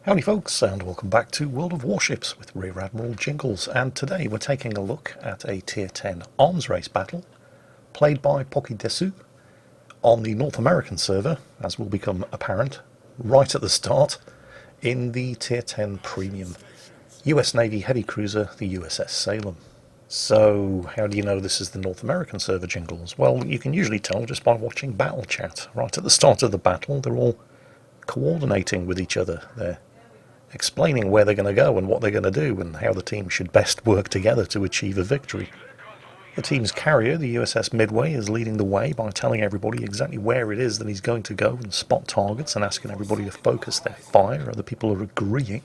Howdy folks, and welcome back to World of Warships with Rear Admiral Jingles, and today we're taking a look at a Tier 10 arms race battle played by Pockydesu on the North American server, as will become apparent right at the start, in the Tier 10 Premium US Navy heavy cruiser, the USS Salem. So, how do you know this is the North American server, Jingles? Well, you can usually tell just by watching battle chat. Right at the start of the battle, they're all coordinating with each other. They're explaining where they're going to go and what they're going to do and how the team should best work together to achieve a victory. The team's carrier, the USS Midway, is leading the way by telling everybody exactly where it is that he's going to go and spot targets and asking everybody to focus their fire. Other people are agreeing.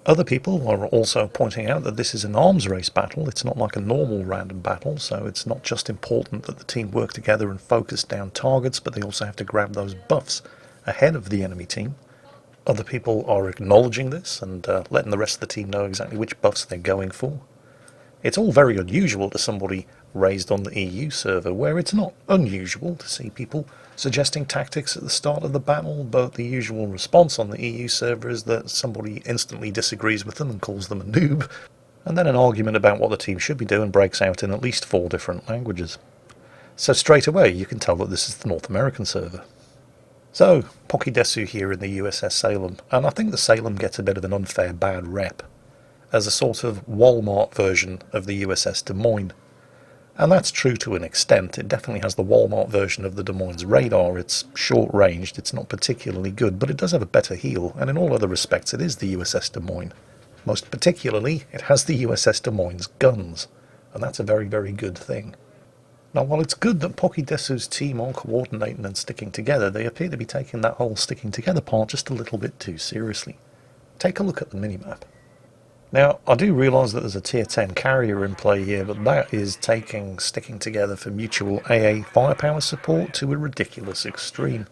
Other people are also pointing out that this is an arms race battle. It's not like a normal random battle, so it's not just important that the team work together and focus down targets, but they also have to grab those buffs ahead of the enemy team. Other people are acknowledging this and letting the rest of the team know exactly which buffs they're going for. It's all very unusual to somebody raised on the EU server, where it's not unusual to see people suggesting tactics at the start of the battle, but the usual response on the EU server is that somebody instantly disagrees with them and calls them a noob, and then an argument about what the team should be doing breaks out in at least 4 different languages. So straight away you can tell that this is the North American server. So, Pockydesu here in the USS Salem, and I think the Salem gets a bit of an unfair bad rep as a sort of Walmart version of the USS Des Moines. And that's true to an extent. It definitely has the Walmart version of the Des Moines radar. It's short-ranged, it's not particularly good, but it does have a better heel, and in all other respects it is the USS Des Moines. Most particularly, it has the USS Des Moines guns, and that's a very, very good thing. Now, while it's good that Pockydesu's team are coordinating and sticking together, they appear to be taking that whole sticking together part just a little bit too seriously. Take a look at the minimap. Now, I do realise that there's a Tier 10 carrier in play here, but that is taking sticking together for mutual AA firepower support to a ridiculous extreme.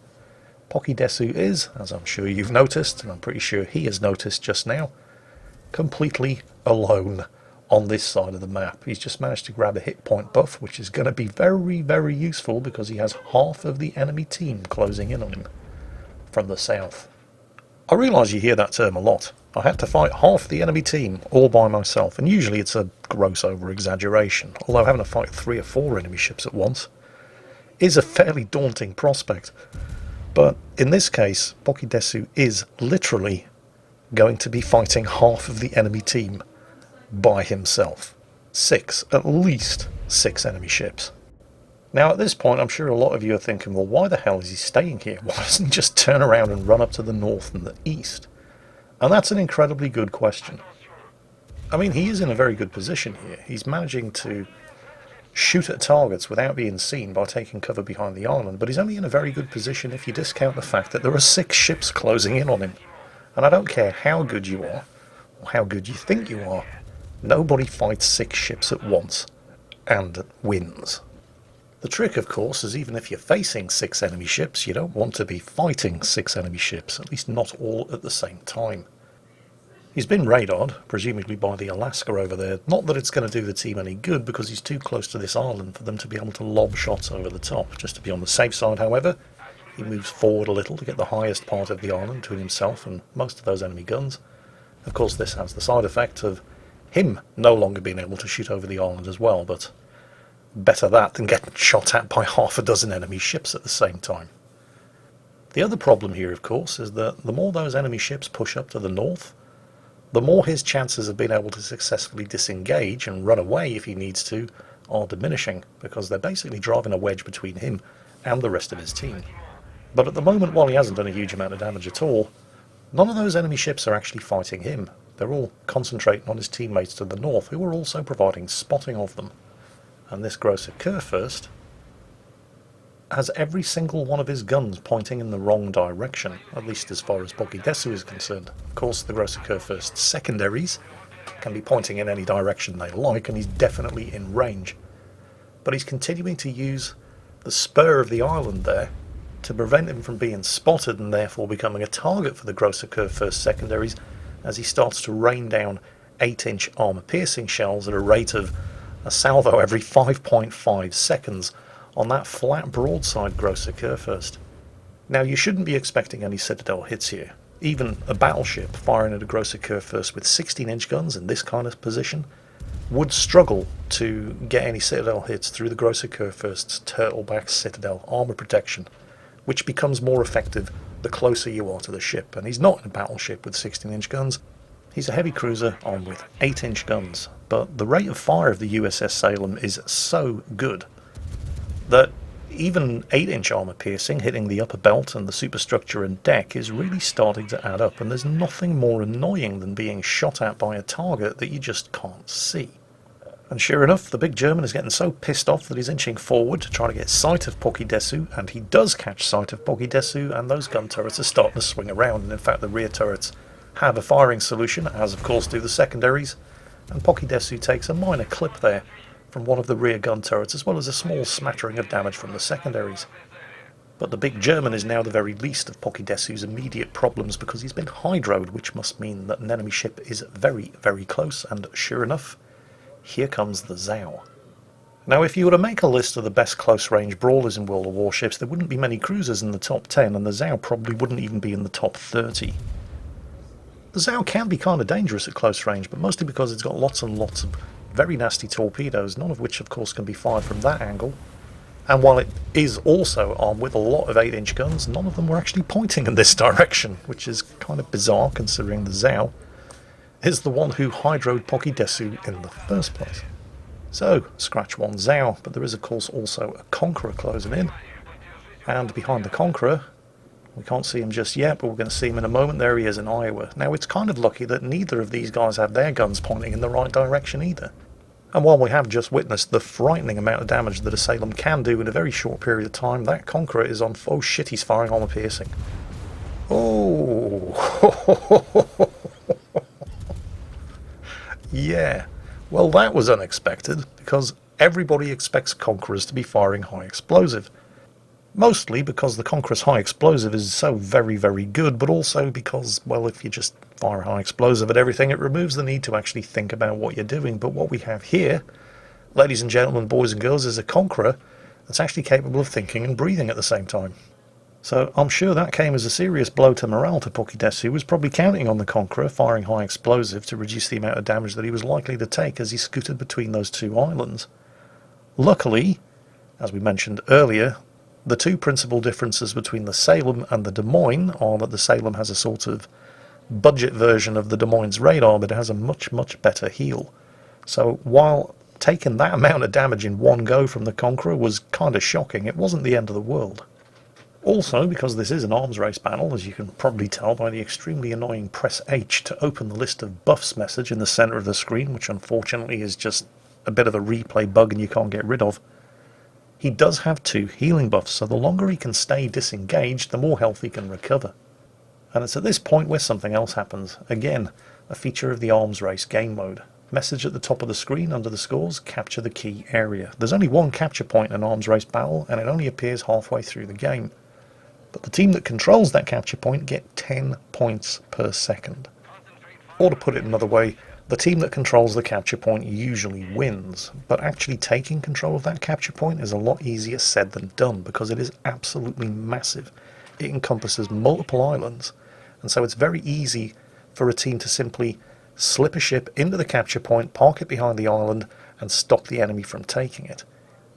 Pockydesu is, as I'm sure you've noticed, and I'm pretty sure he has noticed just now, completely alone on this side of the map. He's just managed to grab a hit point buff, which is going to be very, very useful because he has half of the enemy team closing in on him from the south. I realise you hear that term a lot. I had to fight half the enemy team all by myself, and usually it's a gross over-exaggeration, although having to fight 3 or 4 enemy ships at once is a fairly daunting prospect. But in this case, Pockydesu is literally going to be fighting half of the enemy team by himself. 6, at least 6 enemy ships. Now at this point I'm sure a lot of you are thinking, well, why the hell is he staying here? Why doesn't he just turn around and run up to the north and the east? And that's an incredibly good question. I mean, he is in a very good position here. He's managing to shoot at targets without being seen by taking cover behind the island, but he's only in a very good position if you discount the fact that there are 6 ships closing in on him. And I don't care how good you are, or how good you think you are, nobody fights 6 ships at once and wins. The trick, of course, is even if you're facing 6 enemy ships, you don't want to be fighting 6 enemy ships, at least not all at the same time. He's been radared, presumably by the Alaska over there. Not that it's going to do the team any good, because he's too close to this island for them to be able to lob shots over the top. Just to be on the safe side, however, he moves forward a little to get the highest part of the island between himself and most of those enemy guns. Of course, this has the side effect of him no longer being able to shoot over the island as well, but better that than getting shot at by half a dozen enemy ships at the same time. The other problem here, of course, is that the more those enemy ships push up to the north, the more his chances of being able to successfully disengage and run away if he needs to are diminishing, because they're basically driving a wedge between him and the rest of his team. But at the moment, while he hasn't done a huge amount of damage at all, none of those enemy ships are actually fighting him. They're all concentrating on his teammates to the north, who are also providing spotting of them. And this Grosser Kurfürst has every single one of his guns pointing in the wrong direction, at least as far as Pockydesu is concerned. Of course, the Grosser Kurfürst's secondaries can be pointing in any direction they like, and he's definitely in range. But he's continuing to use the spur of the island there to prevent him from being spotted and therefore becoming a target for the Grosser Kurfürst secondaries, as he starts to rain down 8-inch armor-piercing shells at a rate of a salvo every 5.5 seconds on that flat broadside Grosser Kurfürst. Now, you shouldn't be expecting any Citadel hits here. Even a battleship firing at a grosser curve first with 16-inch guns in this kind of position would struggle to get any citadel hits through the grosser curve first's turtleback citadel armor protection, which becomes more effective the closer you are to the ship. And he's not a battleship with 16-inch guns. He's a heavy cruiser armed with 8-inch guns, but the rate of fire of the USS Salem is so good that even 8-inch armor piercing hitting the upper belt and the superstructure and deck is really starting to add up, and there's nothing more annoying than being shot at by a target that you just can't see. And sure enough, the big German is getting so pissed off that he's inching forward to try to get sight of Pockydesu, and he does catch sight of Pockydesu, and those gun turrets are starting to swing around, and in fact the rear turrets have a firing solution, as of course do the secondaries, and Pockydesu takes a minor clip there from one of the rear gun turrets, as well as a small smattering of damage from the secondaries. But the big German is now the very least of Pockydesu's immediate problems, because he's been hydroed, which must mean that an enemy ship is very, very close, and sure enough, here comes the Zhao. Now, if you were to make a list of the best close-range brawlers in World of Warships, there wouldn't be many cruisers in the top 10, and the Zhao probably wouldn't even be in the top 30. The Zhao can be kind of dangerous at close range, but mostly because it's got lots and lots of very nasty torpedoes, none of which of course can be fired from that angle. And while it is also armed with a lot of 8-inch guns, none of them were actually pointing in this direction, which is kind of bizarre considering the Zhao is the one who hydroed Pockydesu in the first place. So, scratch one Zhao, but there is of course also a Conqueror closing in, and behind the Conqueror, we can't see him just yet, but we're going to see him in a moment. There he is in Iowa. Now, it's kind of lucky that neither of these guys have their guns pointing in the right direction either. And while we have just witnessed the frightening amount of damage that a Salem can do in a very short period of time, that Conqueror is on... Oh shit, he's firing armor piercing. Oh! Yeah. Well, that was unexpected, because everybody expects Conquerors to be firing high explosive. Mostly because the Conqueror's high explosive is so very, very good, but also because, well, if you just fire high explosive at everything, it removes the need to actually think about what you're doing. But what we have here, ladies and gentlemen, boys and girls, is a Conqueror that's actually capable of thinking and breathing at the same time. So I'm sure that came as a serious blow to morale to Pockydesu, who was probably counting on the Conqueror firing high explosive to reduce the amount of damage that he was likely to take as he scooted between those two islands. Luckily, as we mentioned earlier, the two principal differences between the Salem and the Des Moines are that the Salem has a sort of budget version of the Des Moines radar, but it has a much, much better heel. So while taking that amount of damage in one go from the Conqueror was kind of shocking, it wasn't the end of the world. Also, because this is an arms race battle, as you can probably tell by the extremely annoying press H to open the list of buffs message in the center of the screen, which unfortunately is just a bit of a replay bug and you can't get rid of, he does have 2 healing buffs, so the longer he can stay disengaged, the more health he can recover. And it's at this point where something else happens. Again, a feature of the arms race game mode. Message at the top of the screen under the scores, capture the key area. There's only one capture point in an arms race battle, and it only appears halfway through the game. But the team that controls that capture point get 10 points per second. Or to put it another way, the team that controls the capture point usually wins, but actually taking control of that capture point is a lot easier said than done, because it is absolutely massive. It encompasses multiple islands, and so it's very easy for a team to simply slip a ship into the capture point, park it behind the island, and stop the enemy from taking it.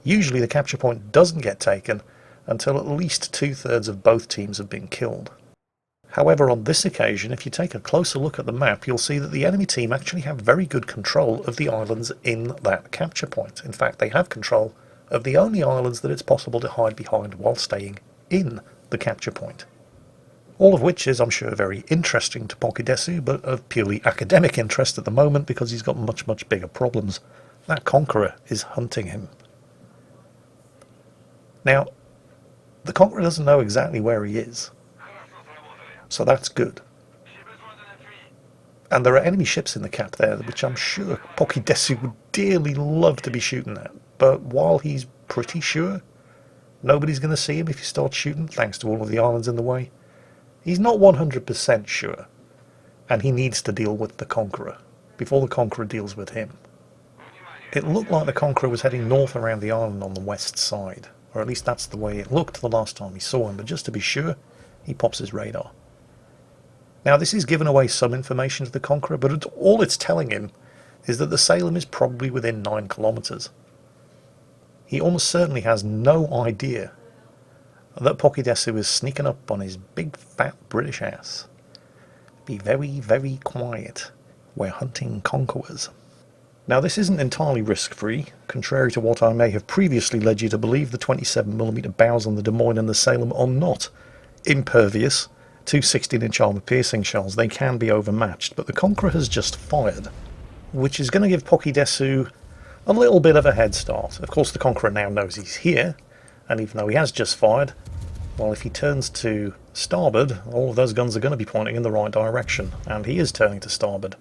Usually the capture point doesn't get taken until at least 2/3 of both teams have been killed. However, on this occasion, if you take a closer look at the map, you'll see that the enemy team actually have very good control of the islands in that capture point. In fact, they have control of the only islands that it's possible to hide behind while staying in the capture point. All of which is, I'm sure, very interesting to Pockydesu, but of purely academic interest at the moment because he's got much, much bigger problems. That Conqueror is hunting him. Now, the Conqueror doesn't know exactly where he is. So that's good. And there are enemy ships in the cap there, which I'm sure Pockydesu would dearly love to be shooting at. But while he's pretty sure nobody's going to see him if he starts shooting, thanks to all of the islands in the way, he's not 100% sure. And he needs to deal with the Conqueror before the Conqueror deals with him. It looked like the Conqueror was heading north around the island on the west side. Or at least that's the way it looked the last time we saw him. But just to be sure, he pops his radar. Now this is giving away some information to the Conqueror, but all it's telling him is that the Salem is probably within 9 kilometers. He almost certainly has no idea that Pockydesu is sneaking up on his big fat British ass. Be very, very quiet. We're hunting conquerors. Now this isn't entirely risk-free. Contrary to what I may have previously led you to believe, the 27mm bows on the Des Moines and the Salem are not impervious to 16-inch armor-piercing shells. They can be overmatched, but the Conqueror has just fired, which is going to give Pockydesu a little bit of a head start. Of course, the Conqueror now knows he's here, and even though he has just fired, well, if he turns to starboard, all of those guns are going to be pointing in the right direction, and he is turning to starboard.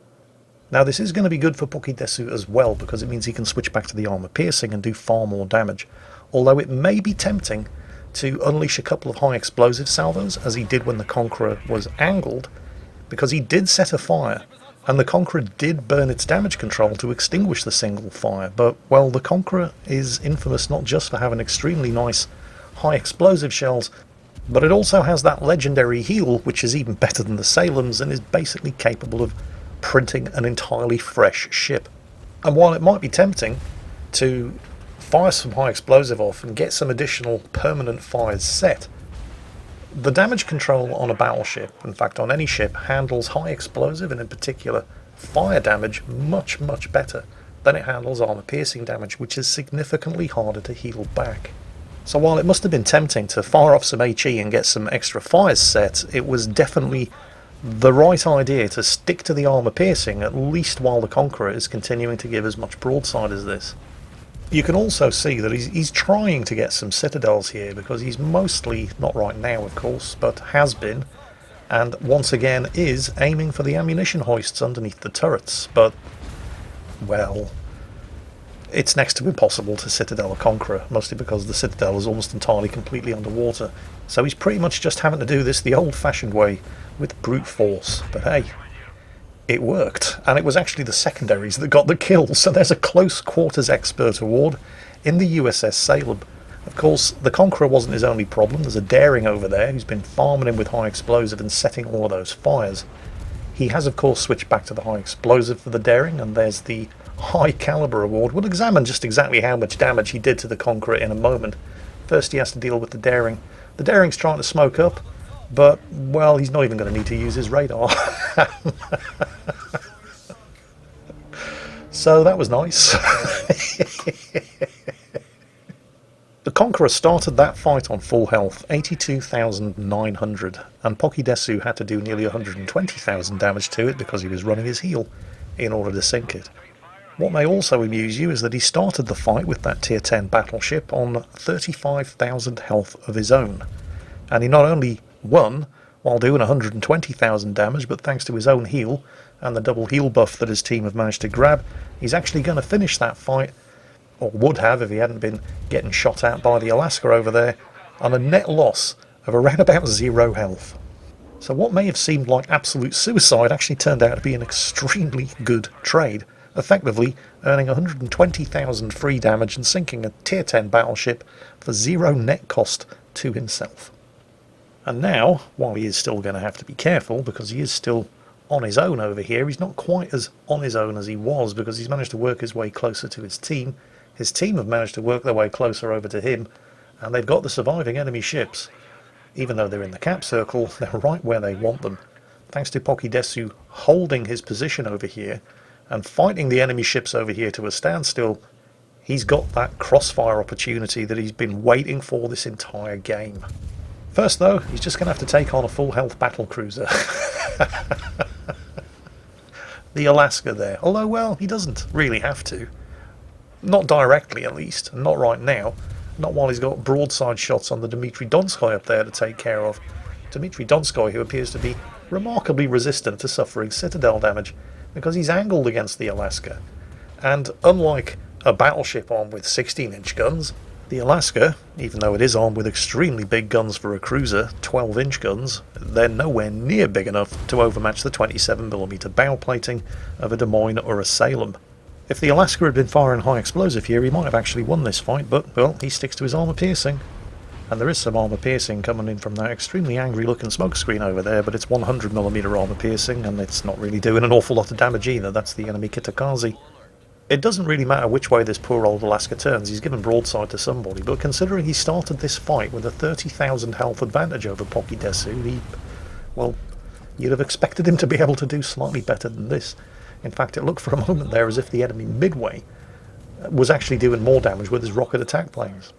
Now this is going to be good for Pockydesu as well, because it means he can switch back to the armor-piercing and do far more damage, although it may be tempting to unleash a couple of high explosive salvos, as he did when the Conqueror was angled, because he did set a fire, and the Conqueror did burn its damage control to extinguish the single fire. But, well, the Conqueror is infamous not just for having extremely nice high explosive shells, but it also has that legendary heal, which is even better than the Salem's, and is basically capable of printing an entirely fresh ship. And while it might be tempting to fire some high explosive off and get some additional permanent fires set, the damage control on a battleship, in fact on any ship, handles high explosive and in particular fire damage much, much better than it handles armor piercing damage, which is significantly harder to heal back. So while it must have been tempting to fire off some HE and get some extra fires set, it was definitely the right idea to stick to the armor piercing, at least while the Conqueror is continuing to give as much broadside as this. You can also see that he's trying to get some citadels here, because he's mostly, not right now of course, but has been, and once again is aiming for the ammunition hoists underneath the turrets, but, well, it's next to impossible to citadel a Conqueror, mostly because the citadel is almost entirely completely underwater. So he's pretty much just having to do this the old-fashioned way, with brute force. But hey, it worked, and it was actually the secondaries that got the kill, so there's a close quarters expert award in the USS Salem. Of course, the Conqueror wasn't his only problem. There's a Daring over there who's been farming him with high explosive and setting all of those fires. He has of course switched back to the high explosive for the Daring, and there's the high caliber award. We'll examine just exactly how much damage he did to the Conqueror in a moment. First he has to deal with the Daring. The Daring's trying to smoke up, but, well, he's not even going to need to use his radar. So that was nice. The Conqueror started that fight on full health, 82,900, and Pockydesu had to do nearly 120,000 damage to it because he was running his heal in order to sink it. What may also amuse you is that he started the fight with that tier 10 battleship on 35,000 health of his own, and he not only won while doing 120,000 damage, but thanks to his own heal and the double heal buff that his team have managed to grab, he's actually going to finish that fight, or would have if he hadn't been getting shot at by the Alaska over there, on a net loss of around about 0 health. So what may have seemed like absolute suicide actually turned out to be an extremely good trade, effectively earning 120,000 free damage and sinking a tier 10 battleship for 0 net cost to himself. And now, while he is still going to have to be careful, because he is still on his own over here, he's not quite as on his own as he was, because he's managed to work his way closer to his team. His team have managed to work their way closer over to him, and they've got the surviving enemy ships. Even though they're in the cap circle, they're right where they want them. Thanks to Pockydesu holding his position over here, and fighting the enemy ships over here to a standstill, he's got that crossfire opportunity that he's been waiting for this entire game. First though, he's just going to have to take on a full health battle cruiser. The Alaska there. Although, well, he doesn't really have to. Not directly, at least. Not right now. Not while he's got broadside shots on the Dmitry Donskoy up there to take care of. Dmitry Donskoy, who appears to be remarkably resistant to suffering citadel damage, because he's angled against the Alaska. And unlike a battleship armed with 16-inch guns, the Alaska, even though it is armed with extremely big guns for a cruiser, 12-inch guns, they're nowhere near big enough to overmatch the 27mm bow plating of a Des Moines or a Salem. If the Alaska had been firing high explosive here, he might have actually won this fight, but, well, he sticks to his armor piercing. And there is some armour piercing coming in from that extremely angry looking smoke screen over there, but it's 100mm armour piercing, and it's not really doing an awful lot of damage either. That's the enemy Kitakaze. It doesn't really matter which way this poor old Alaska turns, he's given broadside to somebody, but considering he started this fight with a 30,000 health advantage over Pockydesu, well, you'd have expected him to be able to do slightly better than this. In fact, it looked for a moment there as if the enemy midway was actually doing more damage with his rocket attack planes.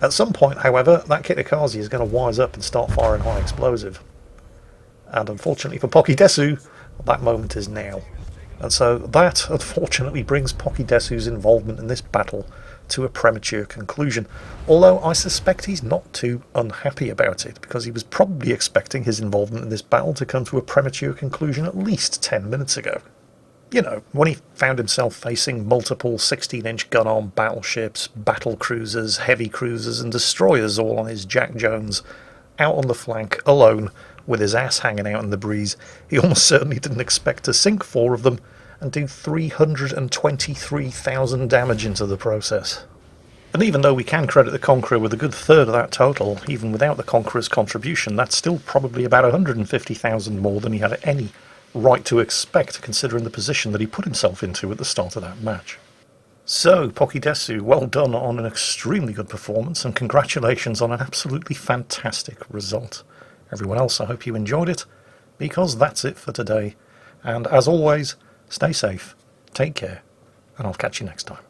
At some point, however, that Kitakaze is going to wise up and start firing high explosive. And unfortunately for Pockydesu, that moment is now. And so that, unfortunately, brings Pockydesu's involvement in this battle to a premature conclusion. Although I suspect he's not too unhappy about it, because he was probably expecting his involvement in this battle to come to a premature conclusion at least 10 minutes ago. You know, when he found himself facing multiple 16-inch gun-arm battleships, battle cruisers, heavy cruisers and destroyers all on his Jack Jones, out on the flank, alone, with his ass hanging out in the breeze, he almost certainly didn't expect to sink 4 of them and do 323,000 damage into the process. And even though we can credit the Conqueror with a good third of that total, even without the Conqueror's contribution, that's still probably about 150,000 more than he had any right to expect, considering the position that he put himself into at the start of that match. So, Pockydesu, well done on an extremely good performance, and congratulations on an absolutely fantastic result. Everyone else, I hope you enjoyed it, because that's it for today. And as always, stay safe, take care, and I'll catch you next time.